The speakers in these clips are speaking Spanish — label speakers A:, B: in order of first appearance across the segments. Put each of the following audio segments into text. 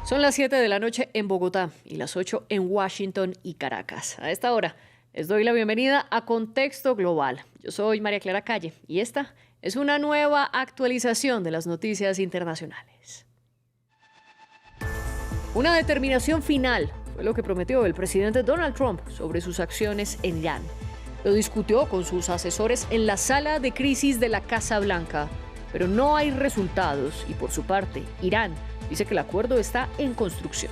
A: Son las 7 de la noche en Bogotá y las 8 en Washington y Caracas. A esta hora les doy la bienvenida a Contexto Global. Yo soy María Clara Calle y esta es una nueva actualización de las noticias internacionales. Una determinación final fue lo que prometió el presidente Donald Trump sobre sus acciones en Irán. Lo discutió con sus asesores en la sala de crisis de la Casa Blanca, pero no hay resultados y por su parte, Irán dice que el acuerdo está en construcción.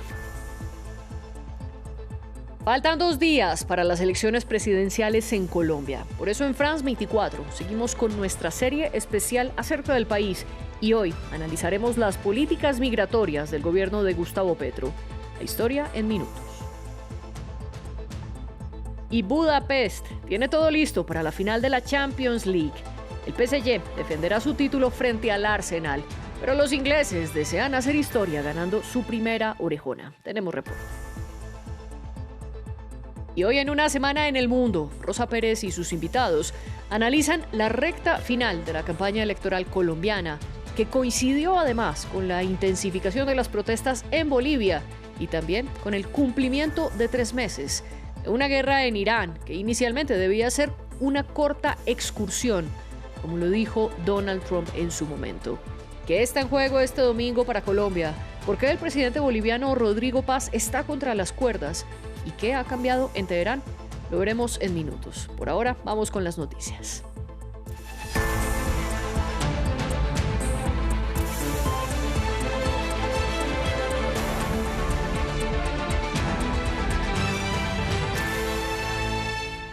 A: Faltan 2 días para las elecciones presidenciales en Colombia. Por eso en France 24 seguimos con nuestra serie especial acerca del país y hoy analizaremos las políticas migratorias del gobierno de Gustavo Petro. La historia en minutos. Y Budapest tiene todo listo para la final de la Champions League. El PSG defenderá su título frente al Arsenal, pero los ingleses desean hacer historia ganando su primera orejona. Tenemos reporte. Y hoy en Una Semana en el Mundo, Rosa Pérez y sus invitados analizan la recta final de la campaña electoral colombiana, que coincidió además con la intensificación de las protestas en Bolivia y también con el cumplimiento de 3 meses de una guerra en Irán, que inicialmente debía ser una corta excursión, como lo dijo Donald Trump en su momento. ¿Qué está en juego este domingo para Colombia? ¿Por qué el presidente boliviano Rodrigo Paz está contra las cuerdas? ¿Y qué ha cambiado en Teherán? Lo veremos en minutos. Por ahora, vamos con las noticias.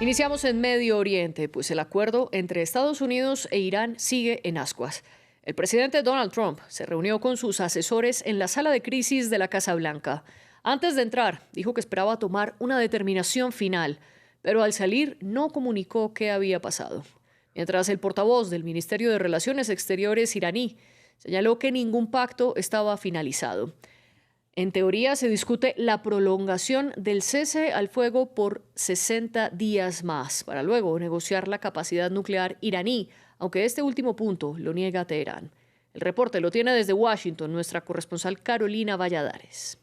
A: Iniciamos en Medio Oriente, pues el acuerdo entre Estados Unidos e Irán sigue en ascuas. El presidente Donald Trump se reunió con sus asesores en la sala de crisis de la Casa Blanca. Antes de entrar, dijo que esperaba tomar una determinación final, pero al salir no comunicó qué había pasado. Mientras el portavoz del Ministerio de Relaciones Exteriores iraní señaló que ningún pacto estaba finalizado. En teoría, se discute la prolongación del cese al fuego por 60 días más, para luego negociar la capacidad nuclear iraní, aunque este último punto lo niega Teherán. El reporte lo tiene desde Washington nuestra corresponsal Carolina Valladares.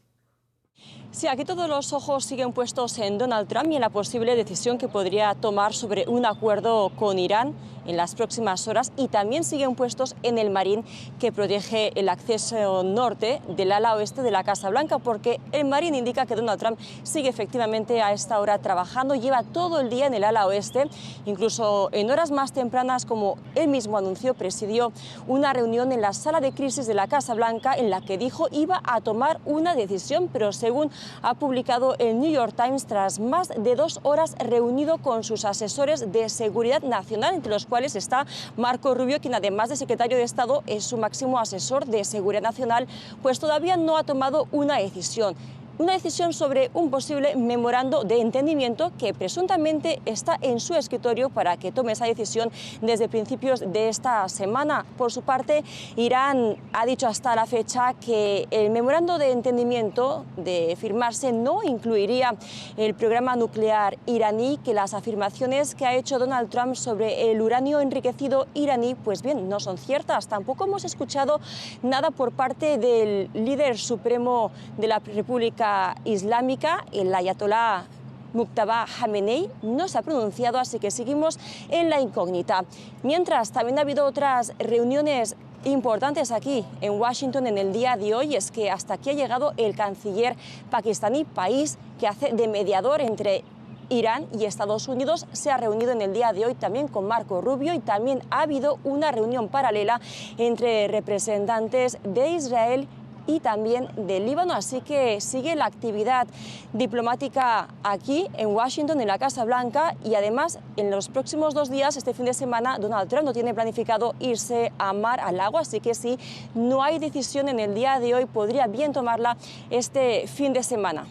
B: Sí, aquí todos los ojos siguen puestos en Donald Trump y en la posible decisión que podría tomar sobre un acuerdo con Irán en las próximas horas, y también siguen puestos en el Marín que protege el acceso norte del ala oeste de la Casa Blanca, porque el Marín indica que Donald Trump sigue efectivamente a esta hora trabajando, lleva todo el día en el ala oeste, incluso en horas más tempranas, como él mismo anunció, presidió una reunión en la sala de crisis de la Casa Blanca en la que dijo iba a tomar una decisión, pero según ha publicado el New York Times, tras más de 2 horas reunido con sus asesores de seguridad nacional, entre los cuales está Marco Rubio, quien además de secretario de Estado es su máximo asesor de seguridad nacional, pues todavía no ha tomado una decisión. Una decisión sobre un posible memorando de entendimiento que presuntamente está en su escritorio para que tome esa decisión desde principios de esta semana. Por su parte, Irán ha dicho hasta la fecha que el memorando de entendimiento de firmarse no incluiría el programa nuclear iraní, que las afirmaciones que ha hecho Donald Trump sobre el uranio enriquecido iraní, pues bien, no son ciertas. Tampoco hemos escuchado nada por parte del líder supremo de la República Islámica, el ayatolá Muqtada Jamenei, no se ha pronunciado, así que seguimos en la incógnita. Mientras, también ha habido otras reuniones importantes aquí en Washington en el día de hoy. Es que hasta aquí ha llegado el canciller pakistaní, país que hace de mediador entre Irán y Estados Unidos. Se ha reunido en el día de hoy también con Marco Rubio, y también ha habido una reunión paralela entre representantes de Israel y también del Líbano, así que sigue la actividad diplomática aquí en Washington, en la Casa Blanca, y además en los próximos 2 días, este fin de semana, Donald Trump no tiene planificado irse a mar, al agua, así que si no hay decisión en el día de hoy, podría bien tomarla este fin de semana.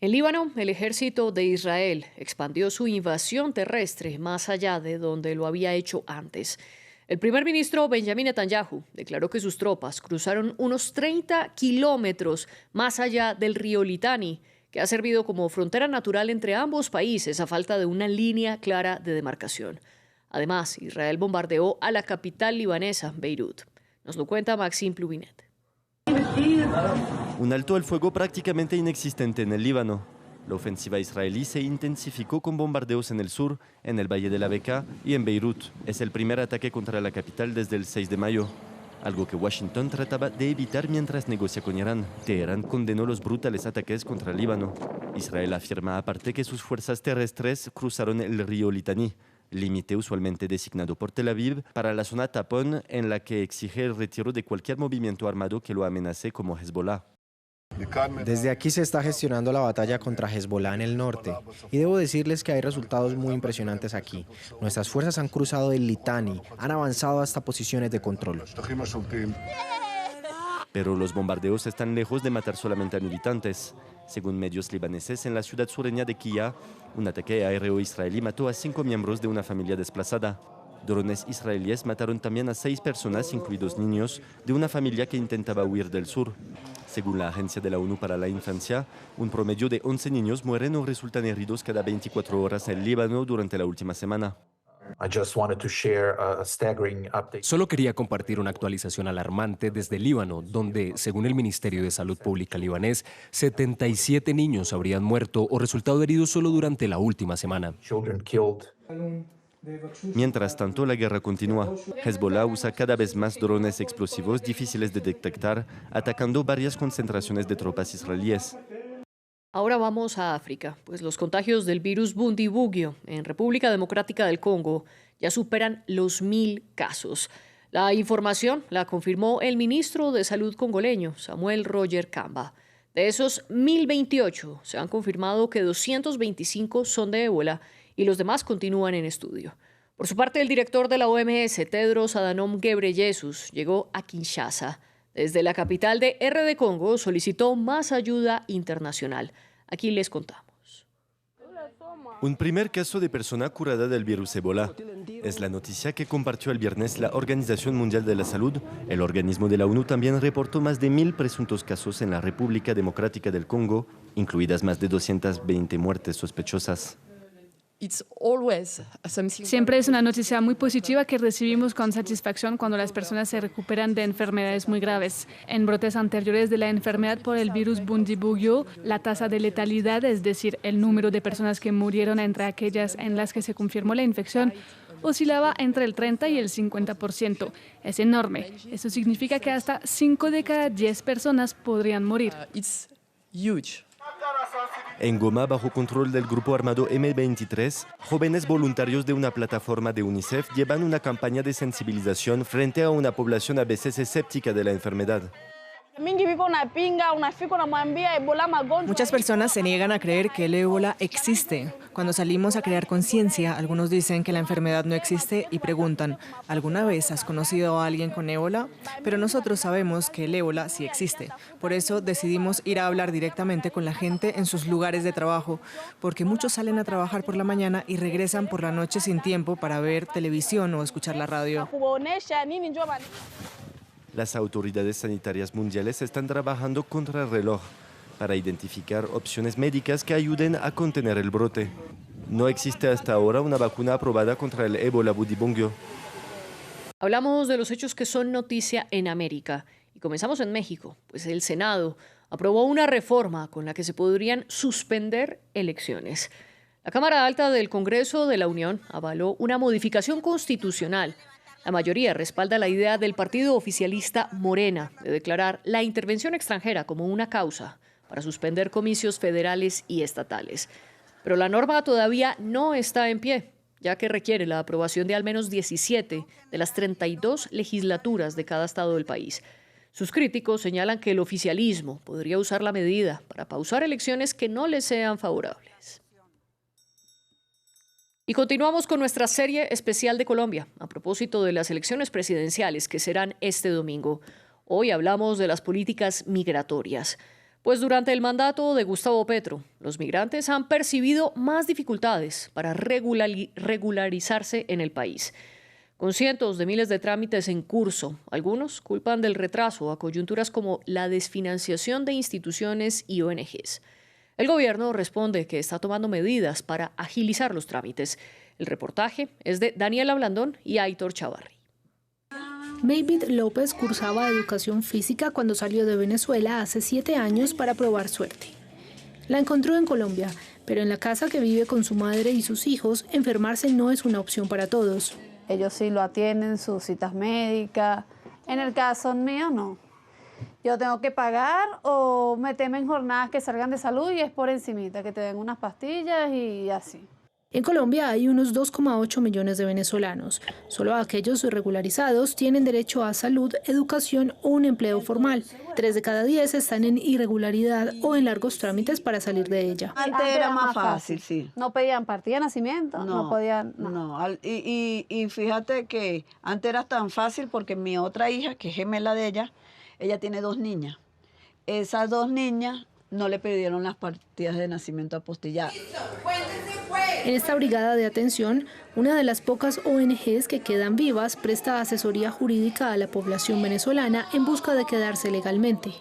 A: En Líbano, el ejército de Israel expandió su invasión terrestre más allá de donde lo había hecho antes. El primer ministro Benjamin Netanyahu declaró que sus tropas cruzaron unos 30 kilómetros más allá del río Litani, que ha servido como frontera natural entre ambos países a falta de una línea clara de demarcación. Además, Israel bombardeó a la capital libanesa, Beirut. Nos lo cuenta Maxime Pluvinet.
C: Un alto al fuego prácticamente inexistente en el Líbano. La ofensiva israelí se intensificó con bombardeos en el sur, en el Valle de la Bekaa y en Beirut. Es el primer ataque contra la capital desde el 6 de mayo. Algo que Washington trataba de evitar mientras negocia con Irán. Teherán condenó los brutales ataques contra el Líbano. Israel afirma aparte que sus fuerzas terrestres cruzaron el río Litani, límite usualmente designado por Tel Aviv para la zona tapón en la que exige el retiro de cualquier movimiento armado que lo amenace como Hezbollah.
D: Desde aquí se está gestionando la batalla contra Hezbollah en el norte y debo decirles que hay resultados muy impresionantes aquí. Nuestras fuerzas han cruzado el Litani, han avanzado hasta posiciones de control.
C: Pero los bombardeos están lejos de matar solamente a militantes. Según medios libaneses, en la ciudad sureña de Kia, un ataque aéreo israelí mató a 5 miembros de una familia desplazada. Drones israelíes mataron también a 6 personas, incluidos niños, de una familia que intentaba huir del sur. Según la Agencia de la ONU para la Infancia, un promedio de 11 niños mueren o resultan heridos cada 24 horas en el Líbano durante la última semana.
E: Solo quería compartir una actualización alarmante desde Líbano, donde, según el Ministerio de Salud Pública libanés, 77 niños habrían muerto o resultado heridos solo durante la última semana.
C: Mientras tanto, la guerra continúa. Hezbollah usa cada vez más drones explosivos difíciles de detectar, atacando varias concentraciones de tropas israelíes.
A: Ahora vamos a África, pues los contagios del virus Bundibugyo en República Democrática del Congo ya superan los 1000 casos. La información la confirmó el ministro de Salud congoleño, Samuel Roger Kamba. De esos 1028, se han confirmado que 225 son de ébola y los demás continúan en estudio. Por su parte, el director de la OMS, Tedros Adhanom Ghebreyesus, llegó a Kinshasa. Desde la capital de RD Congo solicitó más ayuda internacional. Aquí les contamos.
C: Un primer caso de persona curada del virus Ébola. Es la noticia que compartió el viernes la Organización Mundial de la Salud. El organismo de la ONU también reportó más de 1000 presuntos casos en la República Democrática del Congo, incluidas más de 220 muertes sospechosas.
F: Siempre es una noticia muy positiva que recibimos con satisfacción cuando las personas se recuperan de enfermedades muy graves. En brotes anteriores de la enfermedad por el virus Bundibugyo, la tasa de letalidad, es decir, el número de personas que murieron entre aquellas en las que se confirmó la infección, oscilaba entre el 30 y el 50%. Es enorme. Eso significa que hasta 5 de cada 10 personas podrían morir.
C: En Goma, bajo control del grupo armado M23, jóvenes voluntarios de una plataforma de UNICEF llevan una campaña de sensibilización frente a una población a veces escéptica de la enfermedad.
G: Muchas personas se niegan a creer que el ébola existe. Cuando salimos a crear conciencia, algunos dicen que la enfermedad no existe y preguntan, ¿alguna vez has conocido a alguien con ébola? Pero nosotros sabemos que el ébola sí existe. Por eso decidimos ir a hablar directamente con la gente en sus lugares de trabajo, porque muchos salen a trabajar por la mañana y regresan por la noche sin tiempo para ver televisión o escuchar la radio.
C: Las autoridades sanitarias mundiales están trabajando contra el reloj para identificar opciones médicas que ayuden a contener el brote. No existe hasta ahora una vacuna aprobada contra el ébola Bundibugyo.
A: Hablamos de los hechos que son noticia en América y comenzamos en México, pues el Senado aprobó una reforma con la que se podrían suspender elecciones. La Cámara Alta del Congreso de la Unión avaló una modificación constitucional. La mayoría respalda la idea del partido oficialista Morena de declarar la intervención extranjera como una causa para suspender comicios federales y estatales. Pero la norma todavía no está en pie, ya que requiere la aprobación de al menos 17 de las 32 legislaturas de cada estado del país. Sus críticos señalan que el oficialismo podría usar la medida para pausar elecciones que no les sean favorables. Y continuamos con nuestra serie especial de Colombia, a propósito de las elecciones presidenciales que serán este domingo. Hoy hablamos de las políticas migratorias. Pues durante el mandato de Gustavo Petro, los migrantes han percibido más dificultades para regularizarse en el país. Con cientos de miles de trámites en curso, algunos culpan del retraso a coyunturas como la desfinanciación de instituciones y ONGs. El gobierno responde que está tomando medidas para agilizar los trámites. El reportaje es de Daniela Blandón y Aitor Chavarri.
H: Mayvid López cursaba educación física cuando salió de Venezuela hace 7 años para probar suerte. La encontró en Colombia, pero en la casa que vive con su madre y sus hijos, enfermarse no es una opción para todos.
I: Ellos sí lo atienden, sus citas médicas. En el caso mío, no. Yo tengo que pagar o meterme en jornadas que salgan de salud y es por encimita, que te den unas pastillas y así.
H: En Colombia hay unos 2,8 millones de venezolanos. Solo aquellos regularizados tienen derecho a salud, educación o un empleo formal. 3 de cada 10 están en irregularidad o en largos trámites para salir de ella.
I: Antes era más fácil, sí. No pedían partida de nacimiento, no podían...
J: No. Y fíjate que antes era tan fácil porque mi otra hija, que es gemela de ella tiene 2 niñas. Esas 2 niñas no le pidieron las partidas de nacimiento apostilladas.
H: En esta brigada de atención, una de las pocas ONGs que quedan vivas presta asesoría jurídica a la población venezolana en busca de quedarse legalmente.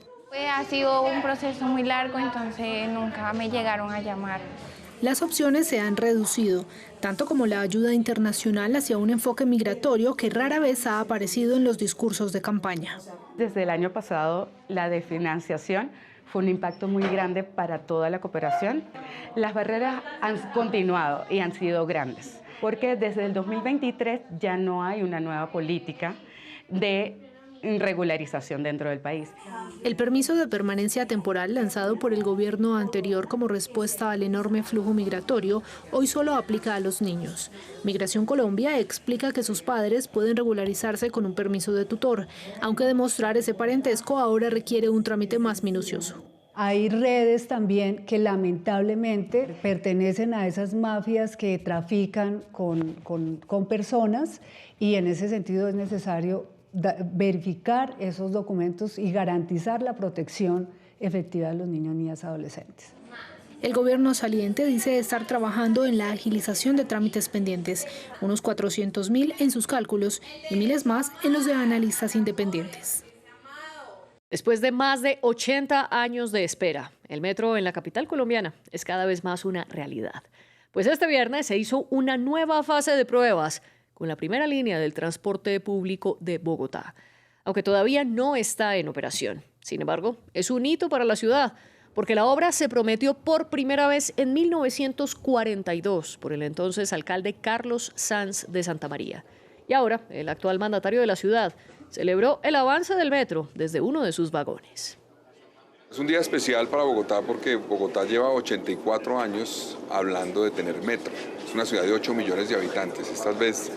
K: Ha sido un proceso muy largo, entonces nunca me llegaron a llamar.
H: Las opciones se han reducido, tanto como la ayuda internacional hacia un enfoque migratorio que rara vez ha aparecido en los discursos de campaña.
L: Desde el año pasado, la desfinanciación fue un impacto muy grande para toda la cooperación. Las barreras han continuado y han sido grandes, porque desde el 2023 ya no hay una nueva política de regularización dentro del país.
H: El permiso de permanencia temporal lanzado por el gobierno anterior como respuesta al enorme flujo migratorio, hoy solo aplica a los niños. Migración Colombia explica que sus padres pueden regularizarse con un permiso de tutor, aunque demostrar ese parentesco ahora requiere un trámite más minucioso.
M: Hay redes también que lamentablemente pertenecen a esas mafias que trafican con personas y en ese sentido es necesario verificar esos documentos y garantizar la protección efectiva de los niños, niñas y adolescentes.
H: El gobierno saliente dice estar trabajando en la agilización de trámites pendientes, unos 400.000 en sus cálculos y miles más en los de analistas independientes.
A: Después de más de 80 años de espera, el metro en la capital colombiana es cada vez más una realidad. Pues este viernes se hizo una nueva fase de pruebas con la primera línea del transporte público de Bogotá, aunque todavía no está en operación. Sin embargo, es un hito para la ciudad, porque la obra se prometió por primera vez en 1942 por el entonces alcalde Carlos Sanz de Santa María. Y ahora, el actual mandatario de la ciudad celebró el avance del metro desde uno de sus vagones.
N: Es un día especial para Bogotá porque Bogotá lleva 84 años hablando de tener metro. Es una ciudad de 8 millones de habitantes. Esta vez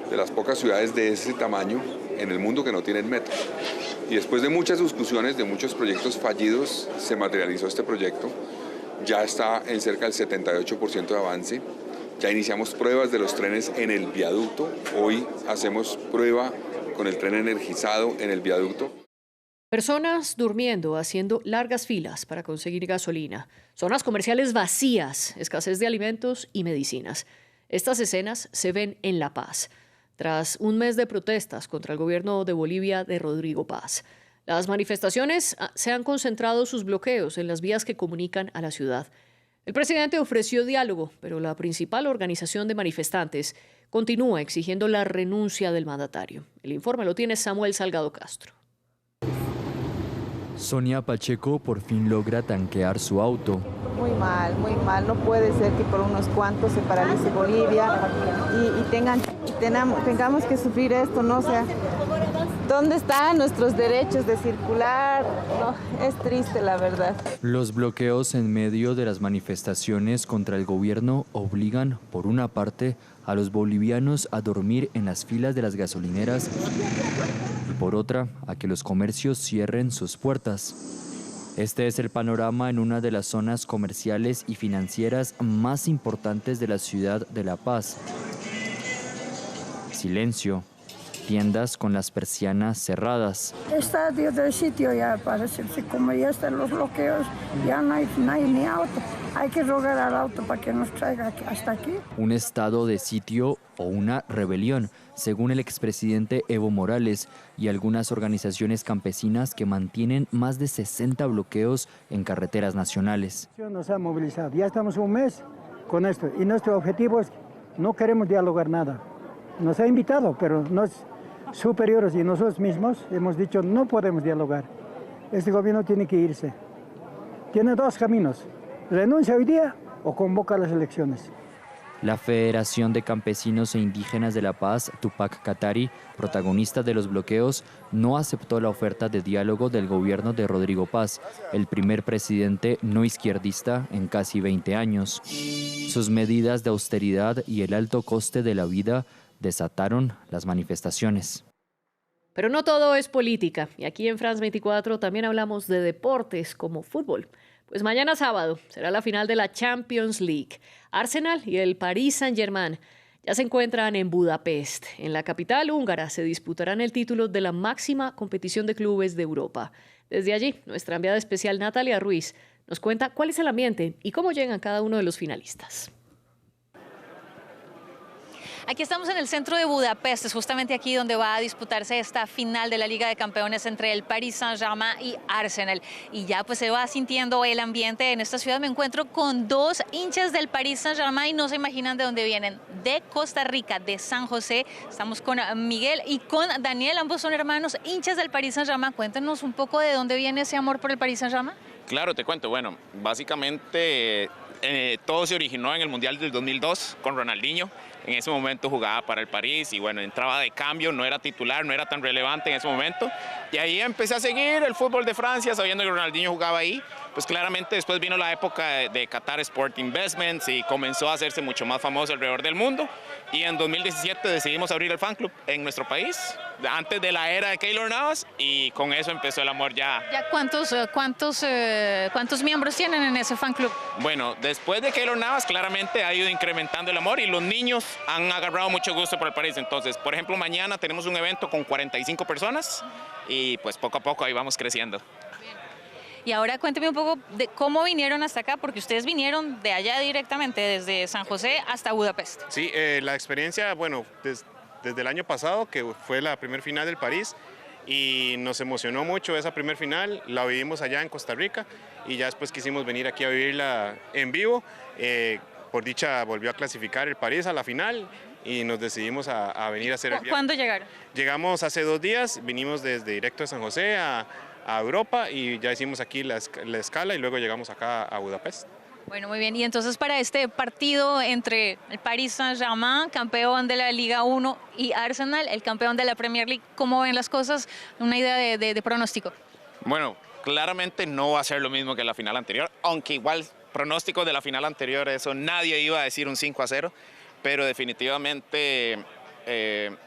N: de las pocas ciudades de ese tamaño en el mundo que no tienen metro. Y después de muchas discusiones, de muchos proyectos fallidos, se materializó este proyecto. Ya está en cerca del 78% de avance. Ya iniciamos pruebas de los trenes en el viaducto. Hoy hacemos prueba con el tren energizado en el viaducto.
A: Personas durmiendo, haciendo largas filas para conseguir gasolina. Zonas comerciales vacías, escasez de alimentos y medicinas. Estas escenas se ven en La Paz, tras un mes de protestas contra el gobierno de Bolivia de Rodrigo Paz. Las manifestaciones se han concentrado sus bloqueos en las vías que comunican a la ciudad. El presidente ofreció diálogo, pero la principal organización de manifestantes continúa exigiendo la renuncia del mandatario. El informe lo tiene Samuel Salgado Castro.
O: Sonia Pacheco por fin logra tanquear su auto.
P: Muy mal. No puede ser que por unos cuantos se paralice Bolivia y tengamos que sufrir esto, ¿no? O sea, ¿dónde están nuestros derechos de circular? No, es triste, la verdad.
O: Los bloqueos en medio de las manifestaciones contra el gobierno obligan, por una parte, a los bolivianos a dormir en las filas de las gasolineras y por otra, a que los comercios cierren sus puertas. Este es el panorama en una de las zonas comerciales y financieras más importantes de la ciudad de La Paz. Silencio, tiendas con las persianas cerradas.
Q: Está de sitio ya, parece, como ya están los bloqueos, ya no hay ni auto. Hay que rogar al auto para que nos traiga hasta aquí.
O: Un estado de sitio o una rebelión, según el expresidente Evo Morales y algunas organizaciones campesinas que mantienen más de 60 bloqueos en carreteras nacionales.
R: Nos ha movilizado, ya estamos un mes con esto y nuestro objetivo es no queremos dialogar nada. Nos ha invitado, pero superiores y nosotros mismos hemos dicho no podemos dialogar. Este gobierno tiene que irse. Tiene dos caminos, renuncia hoy día o convoca las elecciones.
O: La Federación de Campesinos e Indígenas de La Paz, Tupac Katari, protagonista de los bloqueos, no aceptó la oferta de diálogo del gobierno de Rodrigo Paz, el primer presidente no izquierdista en casi 20 años. Sus medidas de austeridad y el alto coste de la vida desataron las manifestaciones.
A: Pero no todo es política, y aquí en France 24 también hablamos de deportes como fútbol. Pues mañana sábado será la final de la Champions League. Arsenal y el Paris Saint-Germain ya se encuentran en Budapest. En la capital húngara se disputarán el título de la máxima competición de clubes de Europa. Desde allí, nuestra enviada especial Natalia Ruiz nos cuenta cuál es el ambiente y cómo llegan cada uno de los finalistas.
S: Aquí estamos en el centro de Budapest, es justamente aquí donde va a disputarse esta final de la Liga de Campeones entre el Paris Saint-Germain y Arsenal. Y ya pues se va sintiendo el ambiente en esta ciudad. Me encuentro con dos hinchas del Paris Saint-Germain y no se imaginan de dónde vienen. De Costa Rica, de San José. Estamos con Miguel y con Daniel, ambos son hermanos hinchas del Paris Saint-Germain. Cuéntanos un poco de dónde viene ese amor por el Paris Saint-Germain.
T: Claro, te cuento. Bueno, básicamente todo se originó en el Mundial del 2002 con Ronaldinho. En ese momento jugaba para el París y bueno, entraba de cambio, no era titular, no era tan relevante en ese momento. Y ahí empecé a seguir el fútbol de Francia, sabiendo que Ronaldinho jugaba ahí. Pues claramente después vino la época de Qatar Sport Investments y comenzó a hacerse mucho más famoso alrededor del mundo. Y en 2017 decidimos abrir el fan club en nuestro país, antes de la era de Keylor Navas, y con eso empezó el amor ya.
S: ¿Ya cuántos miembros tienen en ese fan club?
T: Bueno, después de Keylor Navas claramente ha ido incrementando el amor y los niños han agarrado mucho gusto por el París. Entonces, por ejemplo, mañana tenemos un evento con 45 personas y pues poco a poco ahí vamos creciendo.
S: Y ahora cuénteme un poco de cómo vinieron hasta acá, porque ustedes vinieron de allá directamente, desde San José hasta Budapest.
U: Sí, la experiencia, bueno, desde el año pasado, que fue la primer final del París, y nos emocionó mucho esa primer final, la vivimos allá en Costa Rica, y ya después quisimos venir aquí a vivirla en vivo. Por dicha volvió a clasificar el París a la final, y nos decidimos a venir a hacer el viaje.
S: ¿Cuándo llegaron?
U: Llegamos hace 2 días, vinimos desde directo de San José a Europa y ya hicimos aquí la escala y luego llegamos acá a Budapest.
S: Bueno, muy bien. Y entonces para este partido entre el Paris Saint-Germain, campeón de la Liga 1, y Arsenal, el campeón de la Premier League, ¿cómo ven las cosas? Una idea de pronóstico.
T: Bueno, claramente no va a ser lo mismo que la final anterior, aunque igual pronóstico de la final anterior, eso nadie iba a decir un 5-0, pero definitivamente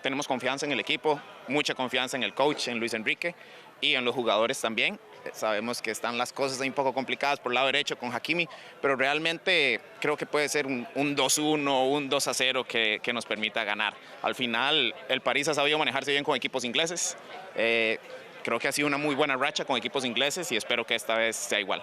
T: tenemos confianza en el equipo, mucha confianza en el coach, en Luis Enrique, y en los jugadores también. Sabemos que están las cosas un poco complicadas por el lado derecho con Hakimi, pero realmente creo que puede ser un 2-1 o un 2-0 que nos permita ganar. Al final, el París ha sabido manejarse bien con equipos ingleses. Creo que ha sido una muy buena racha con equipos ingleses y espero que esta vez sea igual.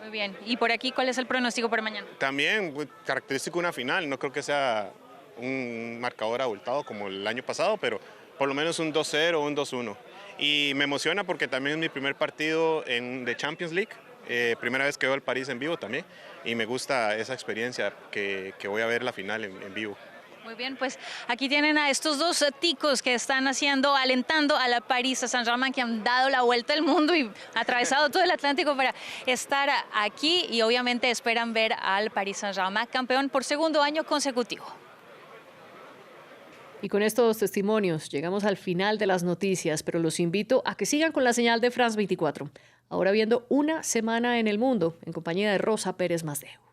S: Muy bien. ¿Y por aquí cuál es el pronóstico para mañana?
U: También característico una final, no creo que sea un marcador abultado como el año pasado, pero por lo menos un 2-0 o un 2-1. Y me emociona porque también es mi primer partido de Champions League, primera vez que veo al París en vivo también, y me gusta esa experiencia que voy a ver la final en vivo.
S: Muy bien, pues aquí tienen a estos dos ticos que están alentando a la Paris Saint-Germain, que han dado la vuelta al mundo y atravesado todo el Atlántico para estar aquí, y obviamente esperan ver al Paris Saint-Germain campeón por segundo año consecutivo.
A: Y con estos testimonios llegamos al final de las noticias, pero los invito a que sigan con la señal de France 24. Ahora viendo Una Semana en el Mundo, en compañía de Rosa Pérez Masdeu.